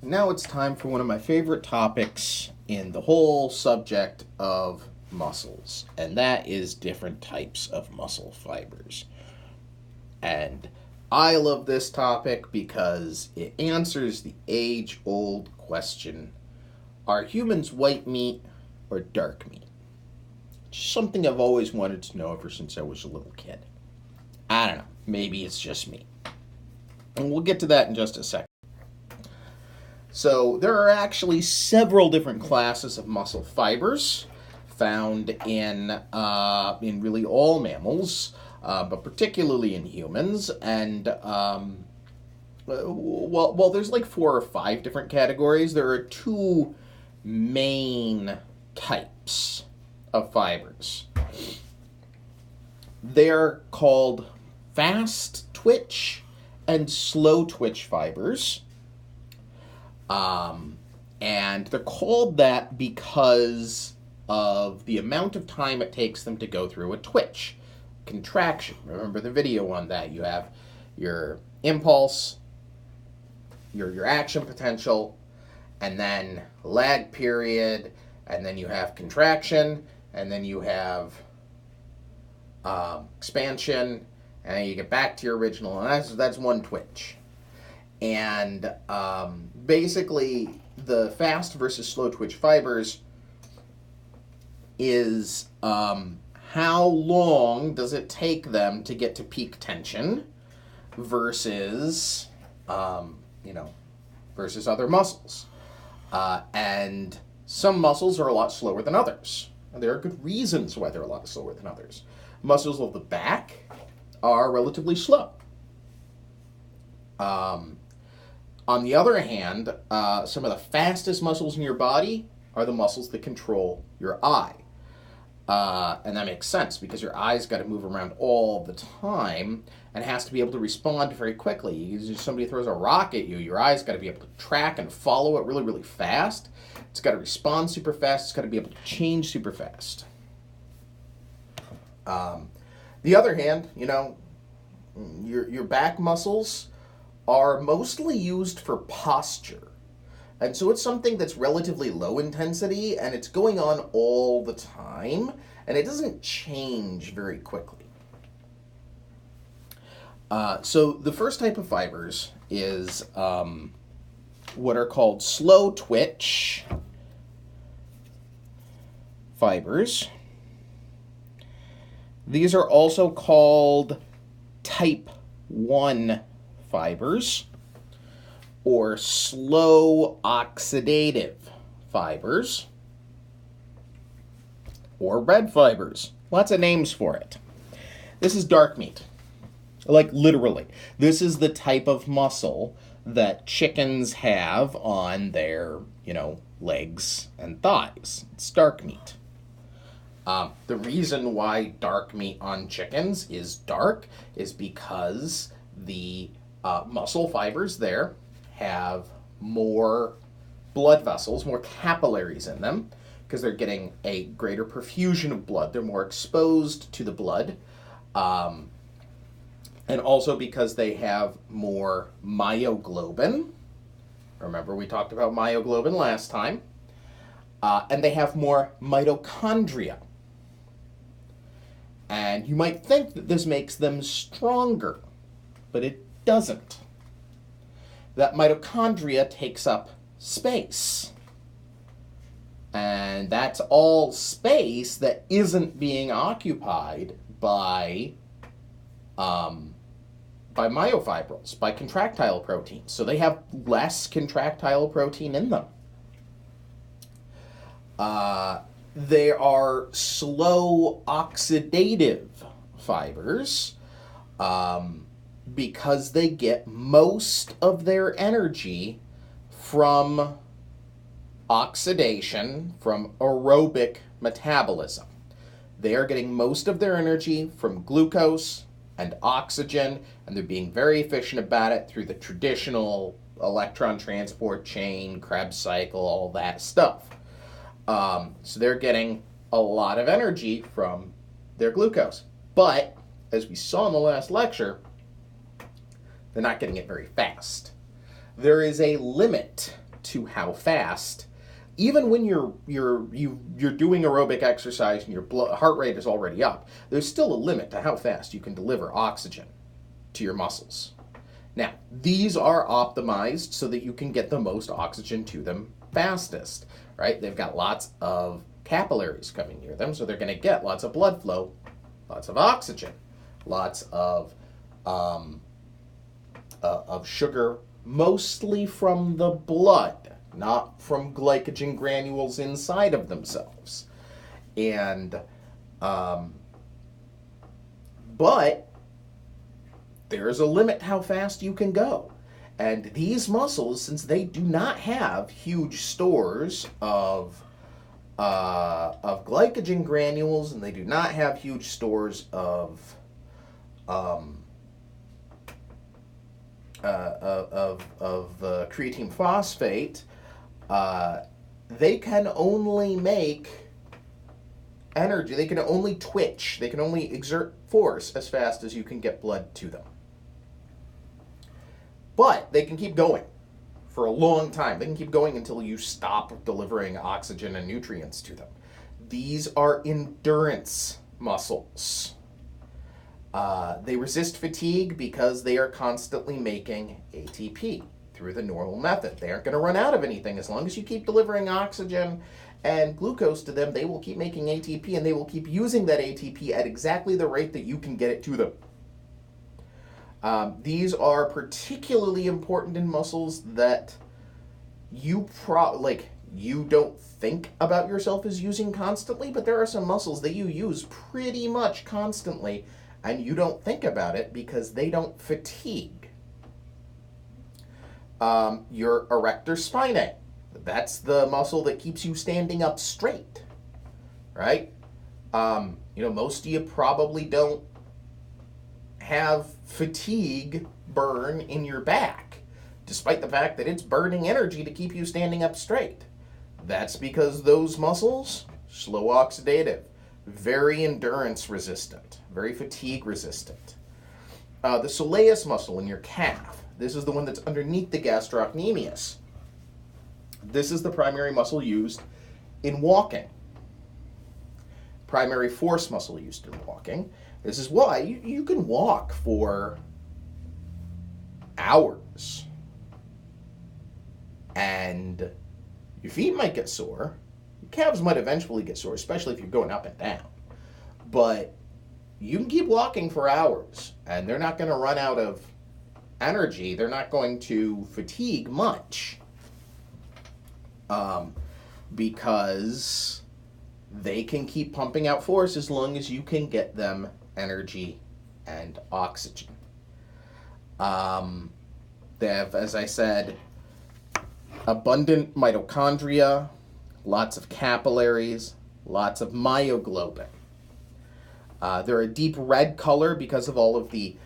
Now it's time for one of my favorite topics in the whole subject of muscles, and that is different types of muscle fibers. And I love this topic because it answers the age-old question, are humans white meat or dark meat? It's something I've always wanted to know ever since I was a little kid. I don't know, maybe it's just me. And we'll get to that in just a second. So there are actually several different classes of muscle fibers found in really all mammals, but particularly in humans. And well, there's like 4 or 5 different categories. There are 2 main types of fibers. They're called fast twitch and slow twitch fibers. And they're called that because of the amount of time it takes them to go through a twitch. Contraction. Remember the video on that. You have your impulse, your action potential, and then lag period, and then you have contraction, and then you have expansion, and then you get back to your original, and that's one twitch. And basically, the fast versus slow twitch fibers is how long does it take them to get to peak tension versus, versus other muscles. And some muscles are a lot slower than others. And there are good reasons why they're a lot slower than others. Muscles of the back are relatively slow. On the other hand, some of the fastest muscles in your body are the muscles that control your eye. And that makes sense because your eye's got to move around all the time and has to be able to respond very quickly. If somebody throws a rock at you, your eye's got to be able to track and follow it really, really fast. It's got to respond super fast. It's got to be able to change super fast. The other hand, your back muscles are mostly used for posture. And so it's something that's relatively low intensity, and it's going on all the time, and it doesn't change very quickly. So the first type of fibers is what are called slow twitch fibers. These are also called type 1 fibers, or slow oxidative fibers, or red fibers. Lots of names for it. This is dark meat. Like literally. This is the type of muscle that chickens have on their, legs and thighs. It's dark meat. The reason why dark meat on chickens is dark is because the muscle fibers there have more blood vessels, more capillaries in them, because they're getting a greater perfusion of blood. They're more exposed to the blood. And also because they have more myoglobin. Remember, we talked about myoglobin last time. And they have more mitochondria. And you might think that this makes them stronger, but it doesn't. That mitochondria takes up space. And that's all space that isn't being occupied by myofibrils, by contractile proteins. So they have less contractile protein in them. They are slow oxidative fibers because they get most of their energy from oxidation, from aerobic metabolism. They are getting most of their energy from glucose and oxygen, and they're being very efficient about it through the traditional electron transport chain, Krebs cycle, all that stuff. So they're getting a lot of energy from their glucose. But, as we saw in the last lecture, they're not getting it very fast. There is a limit to how fast, even when you're doing aerobic exercise and your heart rate is already up, there's still a limit to how fast you can deliver oxygen to your muscles. Now, these are optimized so that you can get the most oxygen to them fastest, right? They've got lots of capillaries coming near them, so they're going to get lots of blood flow, lots of oxygen, lots of sugar, mostly from the blood, not from glycogen granules inside of themselves. And, but there's a limit how fast you can go. And these muscles, since they do not have huge stores of glycogen granules, and they do not have huge stores of creatine phosphate, they can only make energy. They can only twitch. They can only exert force as fast as you can get blood to them. But they can keep going for a long time. They can keep going until you stop delivering oxygen and nutrients to them. These are endurance muscles. They resist fatigue because they are constantly making ATP through the normal method. They aren't going to run out of anything. As long as you keep delivering oxygen and glucose to them, they will keep making ATP, and they will keep using that ATP at exactly the rate that you can get it to them. These are particularly important in muscles that you don't think about yourself as using constantly, but there are some muscles that you use pretty much constantly, and you don't think about it because they don't fatigue. Your erector spinae, that's the muscle that keeps you standing up straight, right? Most of you probably don't have fatigue burn in your back, despite the fact that it's burning energy to keep you standing up straight. That's because those muscles, slow oxidative, very endurance resistant, very fatigue resistant. The soleus muscle in your calf, this is the one that's underneath the gastrocnemius. This is the primary muscle used in walking. Primary force muscle used in walking. This is why you can walk for hours and your feet might get sore. Your calves might eventually get sore, especially if you're going up and down. But you can keep walking for hours and they're not going to run out of energy. They're not going to fatigue much because they can keep pumping out force as long as you can get them energy and oxygen. They have, as I said, abundant mitochondria, lots of capillaries, lots of myoglobin. They're a deep red color because of all of the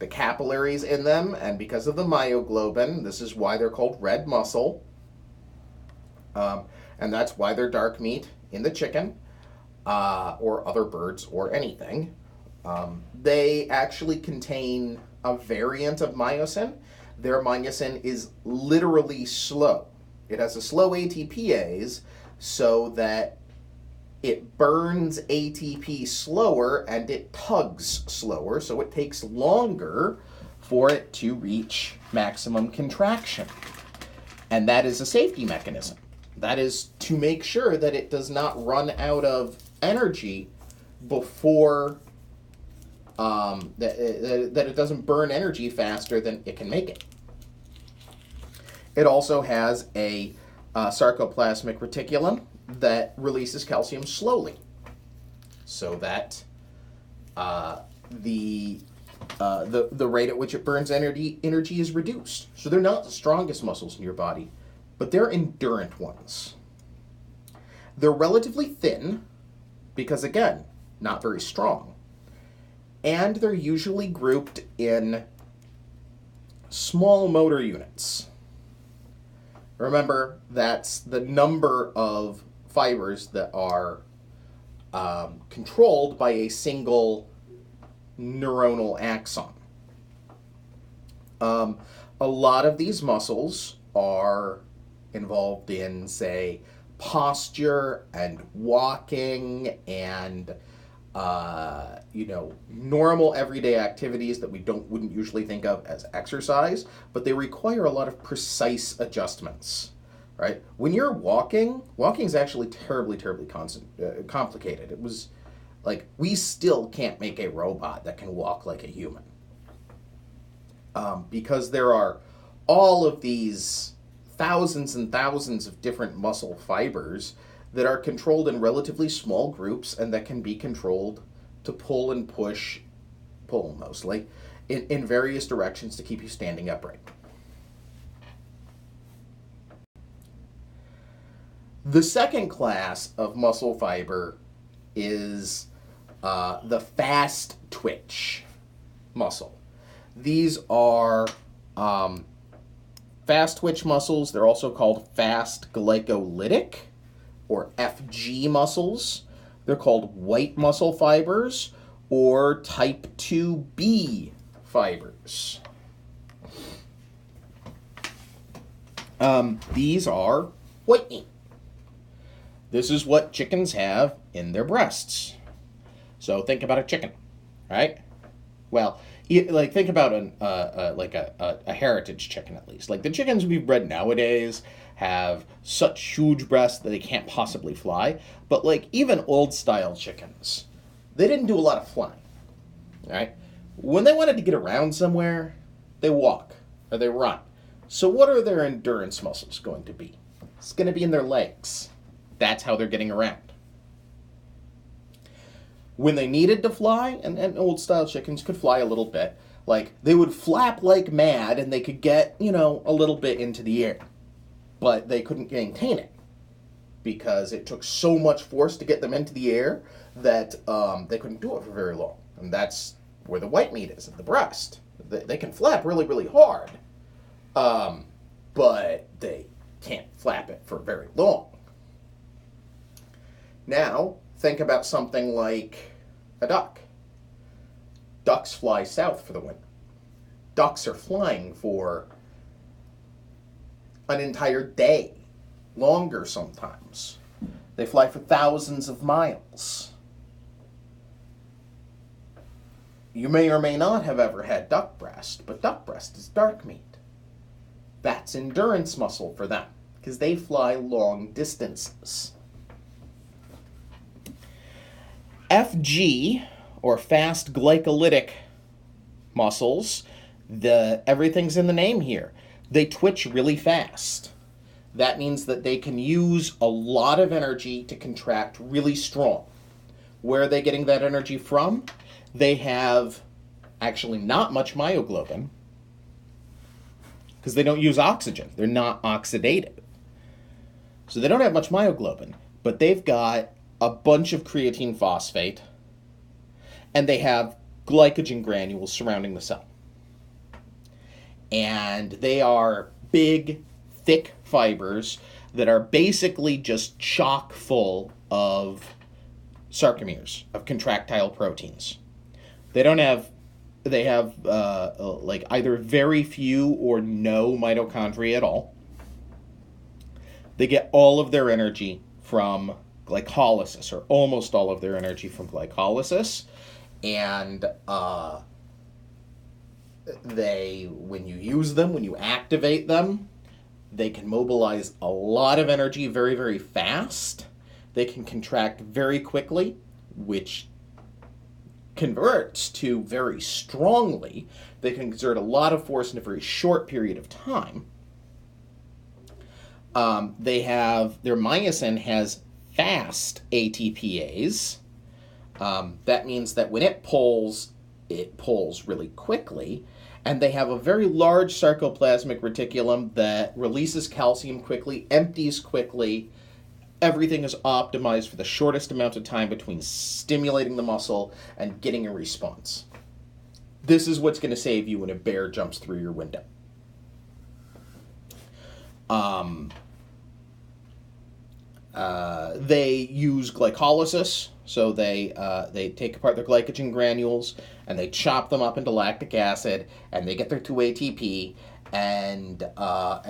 capillaries in them and because of the myoglobin. This is why they're called red muscle. And that's why they're dark meat in the chicken or other birds or anything. They actually contain a variant of myosin. Their myosin is literally slow. It has a slow ATPase so that it burns ATP slower and it tugs slower, so it takes longer for it to reach maximum contraction. And that is a safety mechanism. That is to make sure that it does not run out of energy before that it doesn't burn energy faster than it can make it. It also has a sarcoplasmic reticulum that releases calcium slowly, so that the rate at which it burns energy is reduced. So they're not the strongest muscles in your body, but they're endurant ones. They're relatively thin because, again, not very strong. And they're usually grouped in small motor units. Remember, that's the number of fibers that are controlled by a single neuronal axon. A lot of these muscles are involved in, say, posture and walking and normal everyday activities that we wouldn't usually think of as exercise, but they require a lot of precise adjustments, right? When you're walking is actually terribly, terribly complicated. It was like, we still can't make a robot that can walk like a human. Because there are all of these thousands and thousands of different muscle fibers that are controlled in relatively small groups and that can be controlled to pull and pull mostly, in various directions to keep you standing upright. The second class of muscle fiber is the fast twitch muscle. These are fast twitch muscles. They're also called fast glycolytic, or FG muscles. They're called white muscle fibers or type 2B fibers. These are white meat. This is what chickens have in their breasts. So think about a chicken, right? Well, think about a heritage chicken, at least. Like, the chickens we've bred nowadays have such huge breasts that they can't possibly fly. But like, even old style chickens, they didn't do a lot of flying, right? When they wanted to get around somewhere, they walk or they run. So what are their endurance muscles going to be? It's going to be in their legs. That's how they're getting around. When they needed to fly, and old style chickens could fly a little bit, like, they would flap like mad and they could get, a little bit into the air. But they couldn't maintain it because it took so much force to get them into the air that they couldn't do it for very long. And that's where the white meat is, in the breast. They can flap really, really hard, but they can't flap it for very long. Now, think about something like a duck. Ducks fly south for the winter. Ducks are flying for an entire day, longer sometimes. They fly for thousands of miles. You may or may not have ever had duck breast, but duck breast is dark meat. That's endurance muscle for them, because they fly long distances. FG, or fast glycolytic muscles, everything's in the name here. They twitch really fast. That means that they can use a lot of energy to contract really strong. Where are they getting that energy from? They have actually not much myoglobin, because they don't use oxygen. They're not oxidative. So they don't have much myoglobin, but they've got a bunch of creatine phosphate, and they have glycogen granules surrounding the cell. And they are big, thick fibers that are basically just chock full of sarcomeres, of contractile proteins. They have either very few or no mitochondria at all. They get all of their energy from glycolysis, or almost all of their energy from glycolysis, and when you use them, when you activate them, they can mobilize a lot of energy very, very fast. They can contract very quickly, which converts to very strongly. They can exert a lot of force in a very short period of time. Their myosin has fast ATPase. That means that when it pulls really quickly, and they have a very large sarcoplasmic reticulum that releases calcium quickly, empties quickly. Everything is optimized for the shortest amount of time between stimulating the muscle and getting a response. This is what's going to save you when a bear jumps through your window. They use glycolysis, so they take apart their glycogen granules and they chop them up into lactic acid, and they get their 2-ATP, and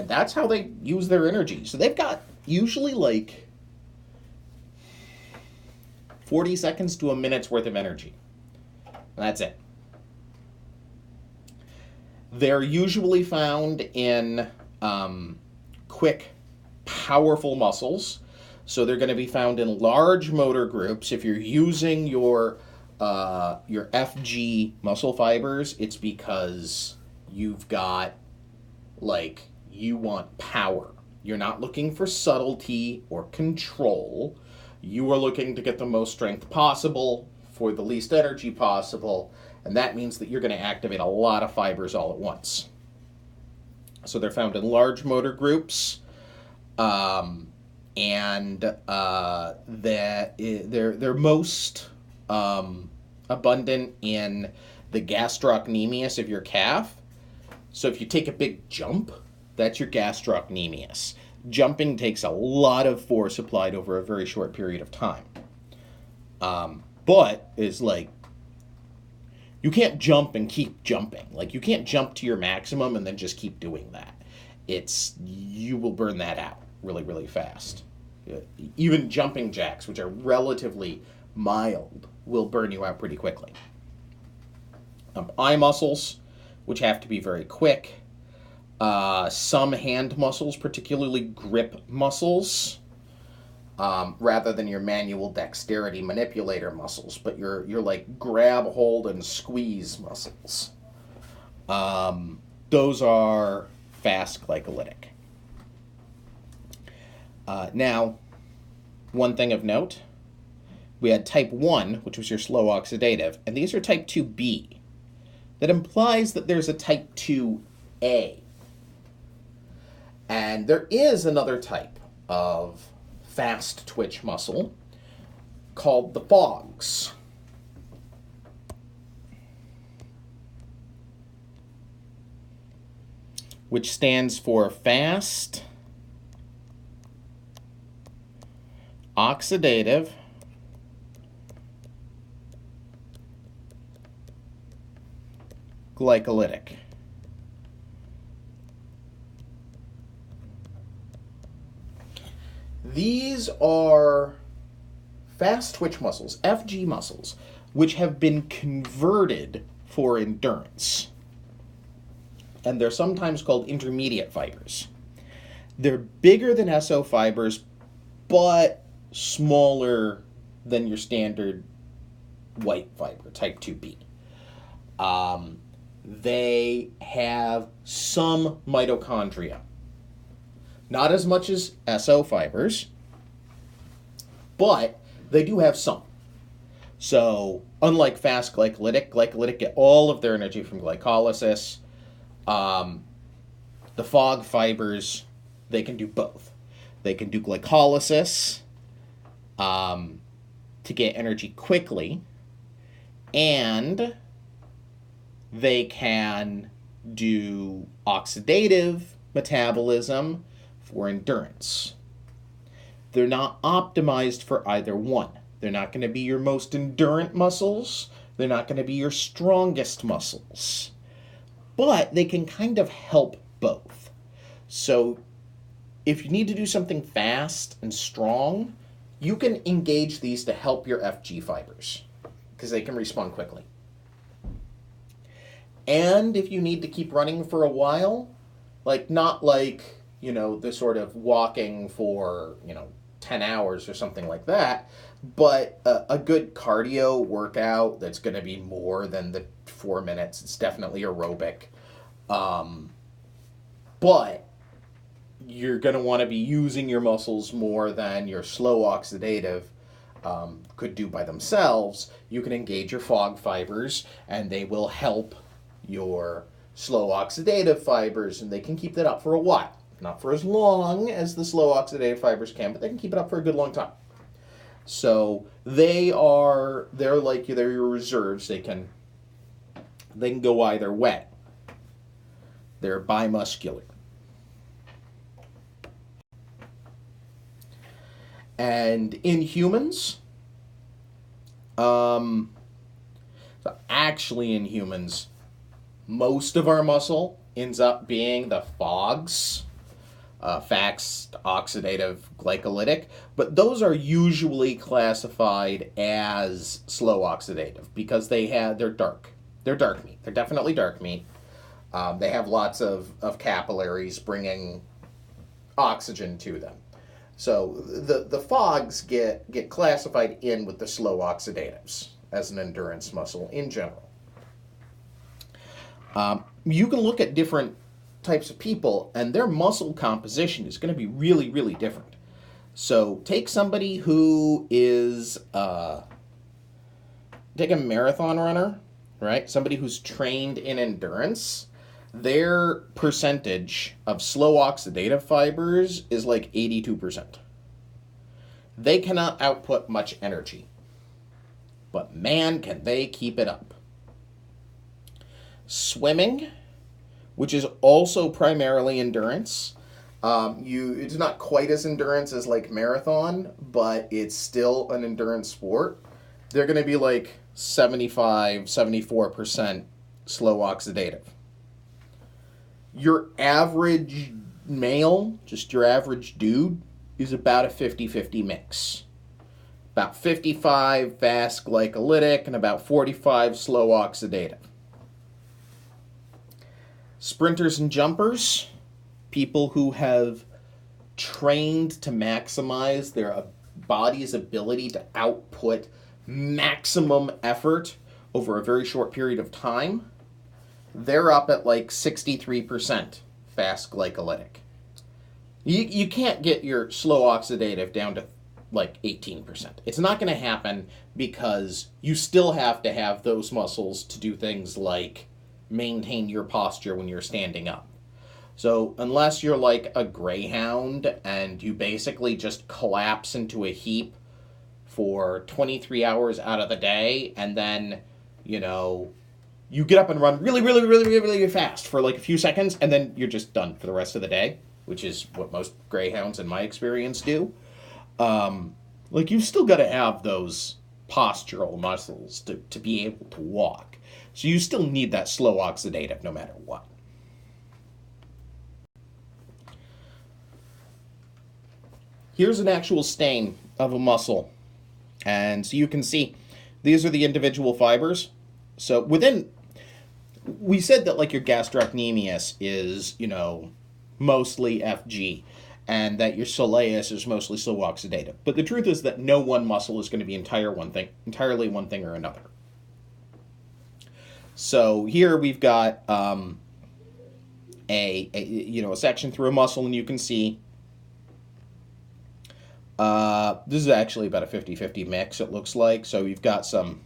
that's how they use their energy. So they've got usually like 40 seconds to a minute's worth of energy. And that's it. They're usually found in quick, powerful muscles. So they're going to be found in large motor groups. If you're using your FG muscle fibers, it's because you've got, like, you want power. You're not looking for subtlety or control. You are looking to get the most strength possible for the least energy possible, and that means that you're going to activate a lot of fibers all at once. So they're found in large motor groups, and they're most abundant in the gastrocnemius of your calf. So if you take a big jump, that's your gastrocnemius. Jumping takes a lot of force applied over a very short period of time. But is like, you can't jump and keep jumping. Like, you can't jump to your maximum and then just keep doing that. You will burn that out really, really fast. Even jumping jacks, which are relatively mild, will burn you out pretty quickly. Eye muscles, which have to be very quick. Some hand muscles, particularly grip muscles, rather than your manual dexterity manipulator muscles, but your like grab, hold, and squeeze muscles. Those are fast glycolytic. Now, one thing of note, we had type 1, which was your slow oxidative, and these are type 2B. That implies that there's a type 2A. And there is another type of fast twitch muscle called the FOGs. Which stands for fast oxidative glycolytic. These are fast twitch muscles, FG muscles, which have been converted for endurance. And they're sometimes called intermediate fibers. They're bigger than SO fibers, but smaller than your standard white fiber, type 2B. They have some mitochondria. Not as much as SO fibers, but they do have some. So, unlike fast glycolytic get all of their energy from glycolysis. The FOG fibers, they can do both. They can do glycolysis to get energy quickly, and they can do oxidative metabolism for endurance. They're not optimized for either one. They're not going to be your most endurant muscles. They're not going to be your strongest muscles. But they can kind of help both. So if you need to do something fast and strong, you can engage these to help your FG fibers because they can respond quickly. And if you need to keep running for a while, like not like, the sort of walking for, 10 hours or something like that, but a good cardio workout that's going to be more than the 4 minutes. It's definitely aerobic. But you're going to want to be using your muscles more than your slow oxidative could do by themselves. You can engage your FOG fibers, and they will help your slow oxidative fibers, and they can keep that up for a while. Not for as long as the slow oxidative fibers can, but they can keep it up for a good long time. So they're your reserves. They can go either way. They're bimuscular. And in humans, most of our muscle ends up being the FOGs, fast oxidative glycolytic, but those are usually classified as slow oxidative because they're dark. They're dark meat. They're definitely dark meat. They have lots of capillaries bringing oxygen to them. So the FOGs get classified in with the slow oxidatives as an endurance muscle in general. You can look at different types of people, and their muscle composition is going to be really, really different. So take somebody who is take a marathon runner, right? Somebody who's trained in endurance. Their percentage of slow oxidative fibers is like 82%. They cannot output much energy, but man, can they keep it up. Swimming, which is also primarily endurance. It's not quite as endurance as like marathon, but it's still an endurance sport. They're going to be like 74% slow oxidative. Your average male, just your average dude, is about a 50-50 mix. About 55 fast glycolytic and about 45 slow oxidative. Sprinters and jumpers, people who have trained to maximize their body's ability to output maximum effort over a very short period of time, they're up at like 63% fast glycolytic. You can't get your slow oxidative down to like 18%. It's not going to happen because you still have to have those muscles to do things like maintain your posture when you're standing up. So unless you're like a greyhound and you basically just collapse into a heap for 23 hours out of the day, and then, you get up and run really, really, really, really, really fast for like a few seconds, and then you're just done for the rest of the day, which is what most greyhounds in my experience do. You've still got to have those postural muscles to be able to walk. So you still need that slow oxidative no matter what. Here's an actual stain of a muscle. And so you can see these are the individual fibers. So we said that like your gastrocnemius is, mostly FG, and that your soleus is mostly slow oxidative. But the truth is that no one muscle is going to be entirely one thing or another. So here we've got a section through a muscle, and you can see this is actually about a 50-50 mix, it looks like. So you've got some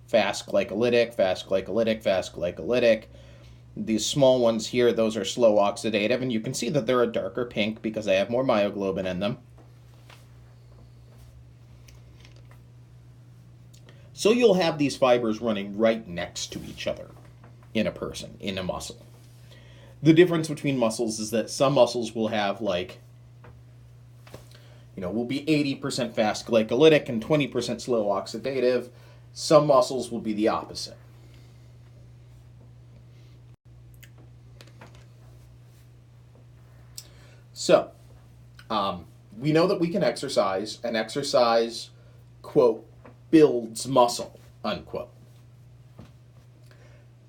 fast glycolytic, fast glycolytic, fast glycolytic. These small ones here, those are slow oxidative, and you can see that they're a darker pink because they have more myoglobin in them. So you'll have these fibers running right next to each other in a person, in a muscle. The difference between muscles is that some muscles will have will be 80% fast glycolytic and 20% slow oxidative. Some muscles will be the opposite. So, we know that we can exercise, and exercise, quote, builds muscle, unquote.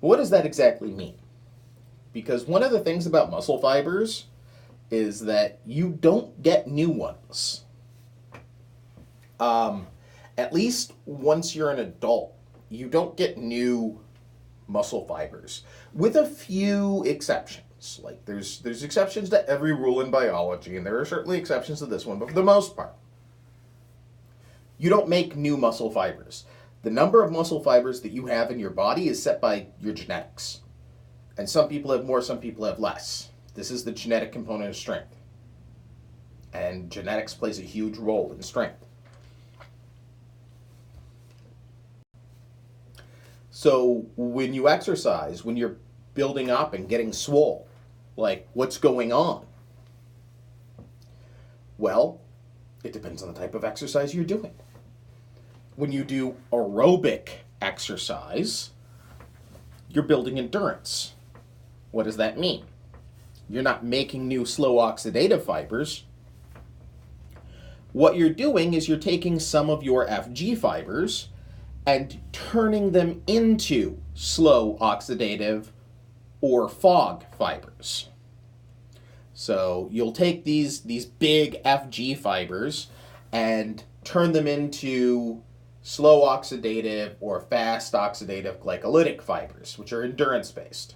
But what does that exactly mean? Because one of the things about muscle fibers is that you don't get new ones. At least once you're an adult, you don't get new muscle fibers, with a few exceptions. Like there's exceptions to every rule in biology, and there are certainly exceptions to this one, but for the most part, you don't make new muscle fibers. The number of muscle fibers that you have in your body is set by your genetics. And some people have more, some people have less. This is the genetic component of strength. And genetics plays a huge role in strength. So when you exercise, when you're building up and getting swole, like what's going on? Well, it depends on the type of exercise you're doing. When you do aerobic exercise, you're building endurance. What does that mean? You're not making new slow oxidative fibers. What you're doing is you're taking some of your FG fibers and turning them into slow oxidative or FOG fibers. So you'll take these big FG fibers and turn them into slow oxidative or fast oxidative glycolytic fibers, which are endurance-based.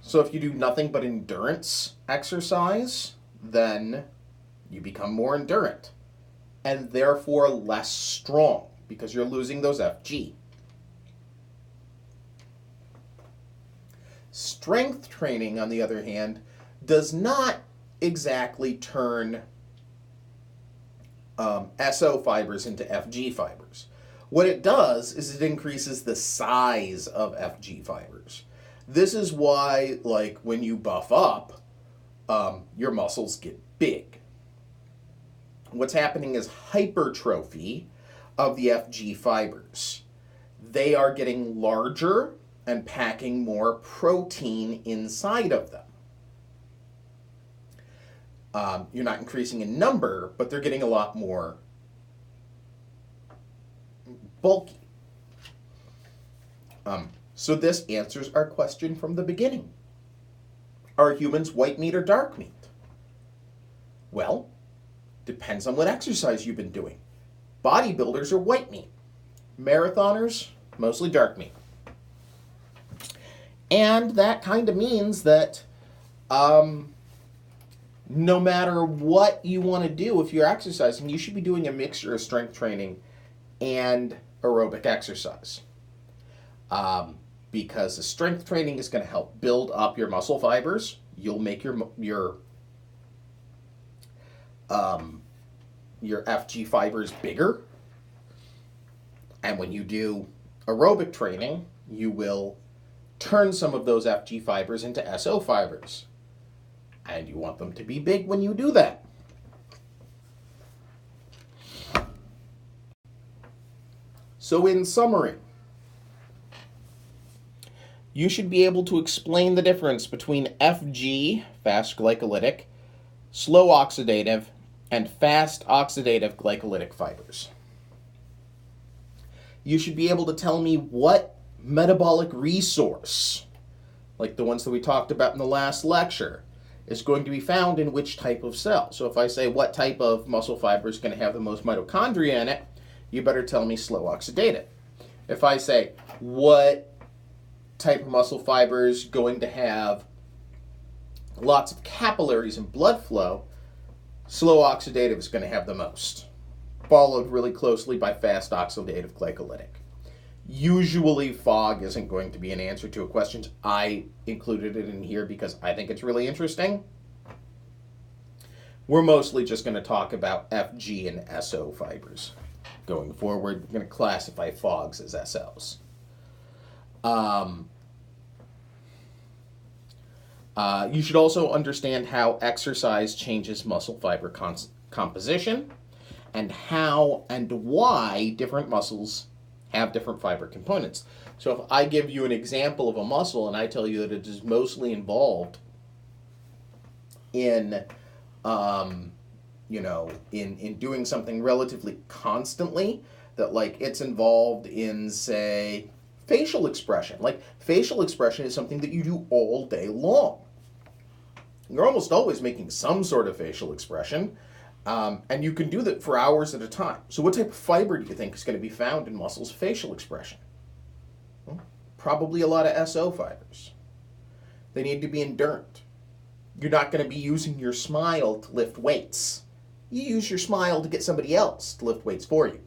So if you do nothing but endurance exercise, then you become more endurant and therefore less strong because you're losing those FG. Strength training, on the other hand, does not exactly turn SO fibers into FG fibers. What it does is it increases the size of FG fibers. This is why, like, when you buff up, your muscles get big. What's happening is hypertrophy of the FG fibers. They are getting larger and packing more protein inside of them. You're not increasing in number, but they're getting a lot more bulky. So this answers our question from the beginning. Are humans white meat or dark meat? Well, depends on what exercise you've been doing. Bodybuilders are white meat. Marathoners, mostly dark meat. And that kind of means that no matter what you want to do, if you're exercising, you should be doing a mixture of strength training and aerobic exercise. Because the strength training is going to help build up your muscle fibers. You'll make your FG fibers bigger. And when you do aerobic training, you will turn some of those FG fibers into SO fibers. And you want them to be big when you do that. So in summary, you should be able to explain the difference between FG, fast glycolytic, slow oxidative, and fast oxidative glycolytic fibers. You should be able to tell me what metabolic resource, like the ones that we talked about in the last lecture, is going to be found in which type of cell. So if I say what type of muscle fiber is going to have the most mitochondria in it, you better tell me slow oxidative. If I say what type of muscle fiber is going to have lots of capillaries and blood flow, slow oxidative is going to have the most, followed really closely by fast oxidative glycolytic. Usually FOG isn't going to be an answer to a question. I included it in here because I think it's really interesting. We're mostly just going to talk about FG and SO fibers. Going forward, we're going to classify FOGs as SLs. You should also understand how exercise changes muscle fiber composition and how and why different muscles have different fiber components. So if I give you an example of a muscle and I tell you that it is mostly involved in doing something relatively constantly, that like it's involved in, say, facial expression. Like facial expression is something that you do all day long. You're almost always making some sort of facial expression, and you can do that for hours at a time. So what type of fiber do you think is going to be found in muscles' facial expression? Well, probably a lot of SO fibers. They need to be endurant. You're not going to be using your smile to lift weights. You use your smile to get somebody else to lift weights for you.